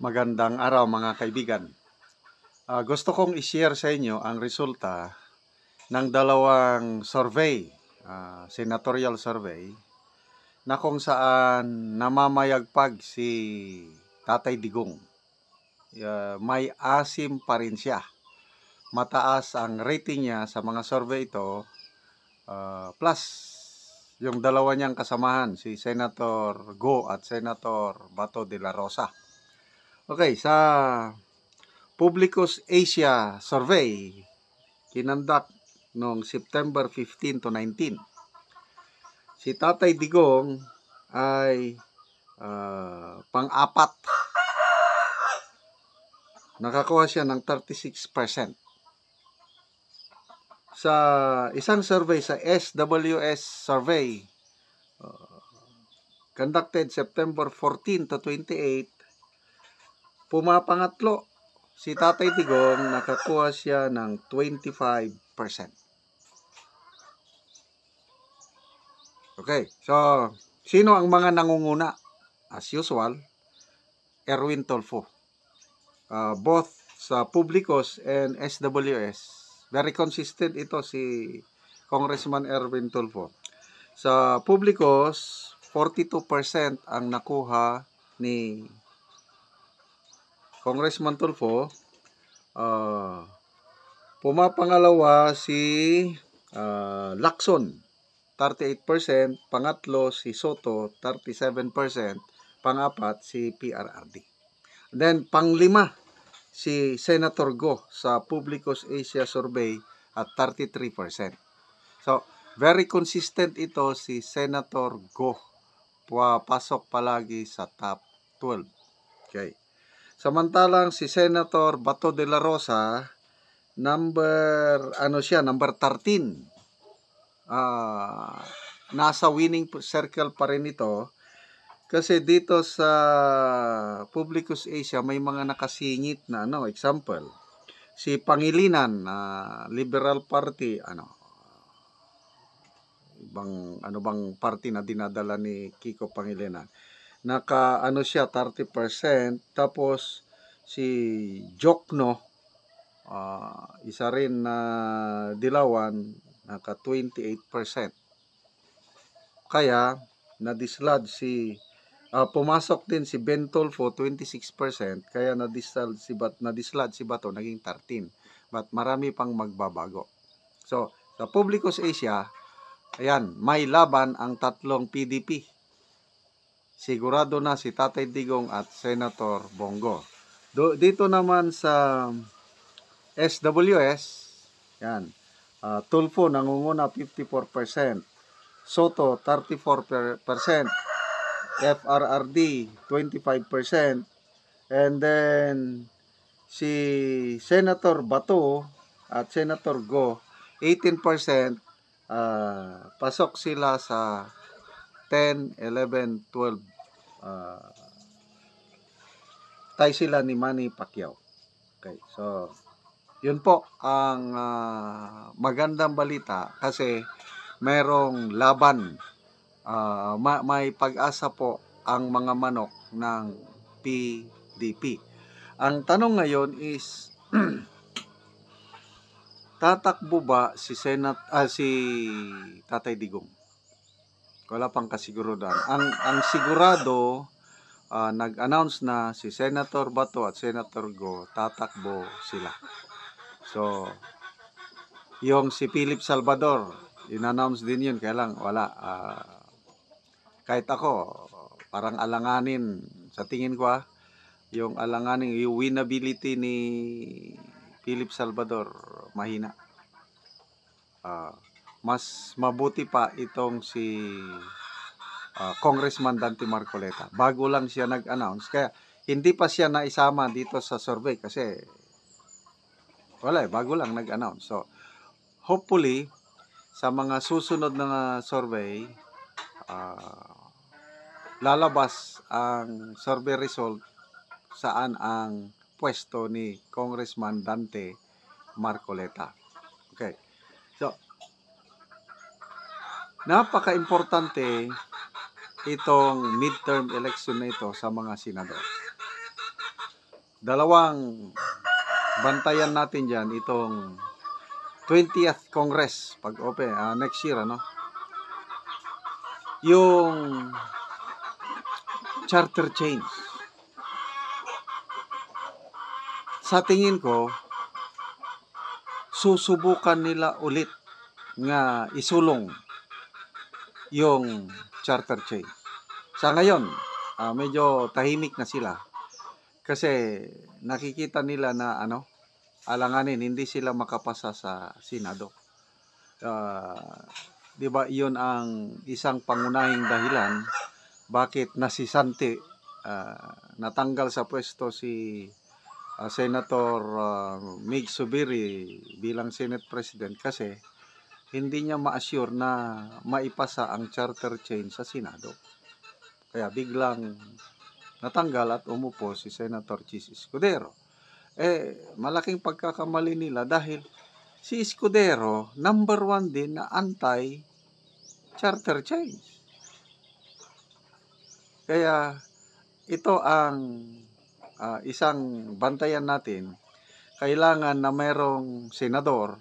Magandang araw mga kaibigan. Gusto kong i-share sa inyo ang resulta ng dalawang survey, senatorial survey, na kung saan namamayagpag si Tatay Digong. May asim pa rin siya. Mataas ang rating niya sa mga survey ito, plus yung dalawa niyang kasamahan, si Senator Go at Senator Bato de la Rosa. Okay, sa Publicus Asia Survey, kinandak noong September 15 to 19. Si Tatay Digong ay pang-apat. Nakakuha siya ng 36%. Sa isang survey sa SWS Survey, conducted September 14 to 28, pumapangatlo si Tatay Digong, nakakuha siya ng 25%. Okay, so sino ang mga nangunguna? As usual, Erwin Tulfo. Both sa Publicos and SWS, very consistent ito si Congressman Erwin Tulfo. Sa Publicos, 42% ang nakuha ni Congressman Tulfo. Pumapangalawa si Lacson, 38%, pangatlo si Soto, 37%, pangapat si PRRD. Then panglima si Senator Go sa Publicos Asia Survey at 33%. So, very consistent ito si Senator Go. Pasok palagi sa top 12. Okay. Samantalang si Senator Bato de la Rosa, number 13. Nasa winning circle pa rin ito kasi dito sa Publicus Asia may mga nakasingit na example, si Pangilinan, Liberal Party, bang party na dinadala ni Kiko Pangilinan, siya 30%. Tapos si Jokno, isa rin na Dilawan, naka 28%. Kaya na-dislodge pumasok din si Ben Tulfo, 26%, kaya na-dislodge si Bato, naging 13. But marami pang magbabago. So, sa Publicos Asia, ayan, may laban ang tatlong PDP. Sigurado na si Tatay Digong at Senator Bongo. Dito naman sa SWS, yan, Tulfo nangunguna 54%, Soto 34%, FRRD 25%, and then si Senator Bato at Senator Go 18%. Pasok sila sa 10, 11, 12. Tay sila ni Manny Pacquiao. Okay, so yun po ang magandang balita kasi merong laban. May pag-asa po ang mga manok ng PDP. Ang tanong ngayon is tatakbo ba si Tatay Digong? Wala pang kasigurudan. Ang sigurado, nag-announce na si Senator Bato at Senator Go, tatakbo sila. So, yung si Philip Salvador, in-announce din yun, kaya lang wala. Kahit ako, parang alanganin, sa tingin ko yung alanganin, yung winnability ni Philip Salvador, mahina. Mas mabuti pa itong si Congressman Dante Marcoleta. Bago lang siya nag-announce, kaya hindi pa siya naisama dito sa survey kasi bago lang nag-announce. So, hopefully, sa mga susunod na survey, lalabas ang survey result saan ang pwesto ni Congressman Dante Marcoleta. Okay. So, napaka-importante itong midterm election na ito sa mga senador. dalawang bantayan natin dyan itong 20th Congress pag open next year, ano, yung charter change. Sa tingin ko, susubukan nila ulit nga isulong yung charter change. Sa ngayon, medyo tahimik na sila kasi nakikita nila na alanganin, hindi sila makapasa sa Senado. Di ba, iyon ang isang pangunahing dahilan bakit nasisante, natanggal sa pwesto si Senator Mig Zubiri bilang Senate President kasi hindi niya ma-assure na maipasa ang charter change sa Senado. Kaya biglang natanggal at umupo si Senator Chis Escudero. Malaking pagkakamali nila dahil si Escudero, number 1 din na anti-charter change. Kaya ito ang isang bantayan natin. Kailangan na mayroong senador,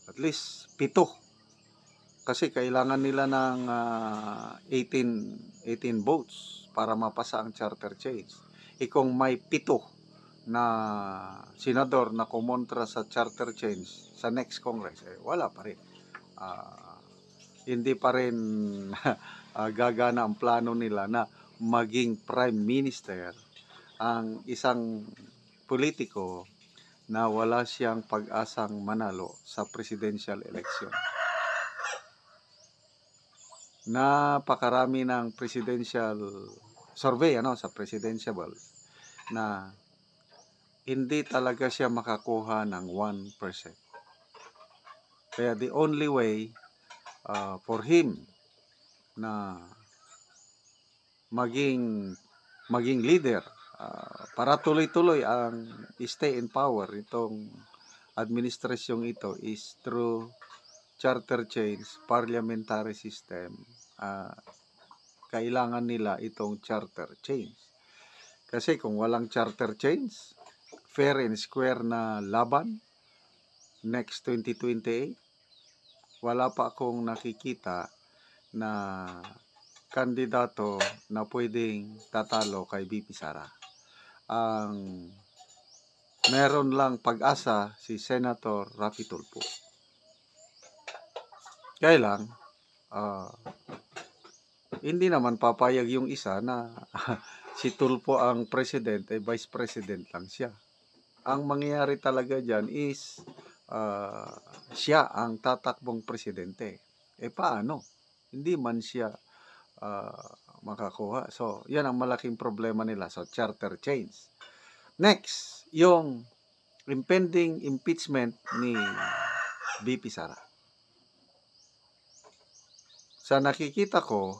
at least 7. Kasi kailangan nila ng 18 votes para mapasa ang charter change. Kung may 7 na senador na kumontra sa charter change sa next Congress, wala pa rin. Hindi pa rin gagana ang plano nila na maging prime minister ang isang politiko na wala siyang pag-asang manalo sa presidential election. Napakarami ng presidential survey sa presidential na hindi talaga siya makakuha ng 1%. Kaya the only way for him na maging leader para tuloy-tuloy ang stay in power itong administrasyong ito is through charter change, parliamentary system. Kailangan nila itong charter change. Kasi kung walang charter change, fair and square na laban next 2028, wala pa akong nakikita na kandidato na pwedeng tatalo kay VP Sara. Ang meron lang pag-asa si Senator Raffy Tulfo. Kaya lang, hindi naman papayag yung isa na si Tulfo ang president, vice president lang siya. Ang mangyayari talaga dyan is siya ang tatakbong presidente. Paano? Hindi man siya makakuha. So, yan ang malaking problema nila sa charter change. Next, yung impending impeachment ni VP Sara. Sa nakikita ko,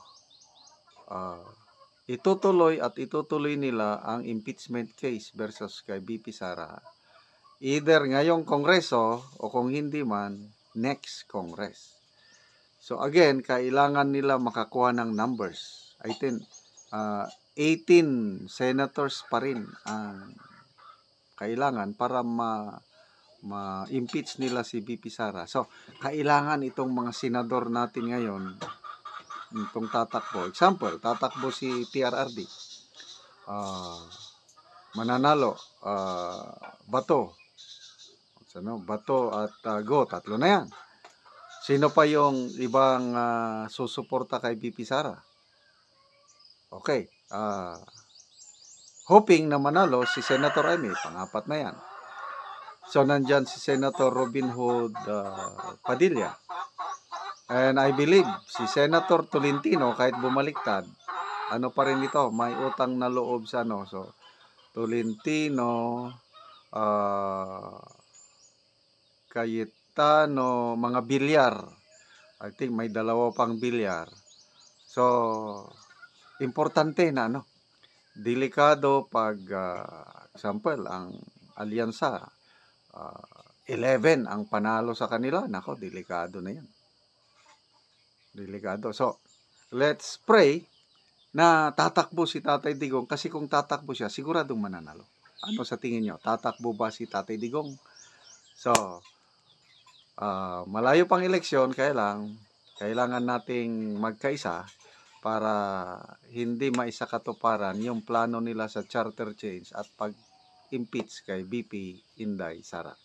itutuloy nila ang impeachment case versus kay VP Sara. Either ngayong Kongreso o kung hindi man, next Congress. So again, kailangan nila makakuha ng numbers. I think 18 senators pa rin ang kailangan para ma-impeach nila si VP Sara. So, kailangan itong mga senador natin ngayon itong tatakbo. Example, tatakbo si PRRD. Mananalo, Bato. Bato at Go, 3 na yan. Sino pa yung ibang susuporta kay VP Sara? Okay. Hoping na manalo si Senator Amy, pang-4 na yan. So, nandyan si Senator Robin Hood Padilla. And I believe si Senator Tolentino, kahit bumaliktad, pa rin ito, may utang na loob sa So, Tolentino, Cayetano, mga bilyar. I think may 2 pang bilyar. So, importante na delikado pag example, ang alyansa 11 ang panalo sa kanila. Nako, delikado na yan. Delikado. So, let's pray na tatakbo si Tatay Digong, kasi kung tatakbo siya, siguradong mananalo. Ano sa tingin nyo? Tatakbo ba si Tatay Digong? So, malayo pang eleksyon, kaya lang, kailangan nating magkaisa para hindi maisakatuparan yung plano nila sa charter change at pag-impeach kay VP Inday Sara.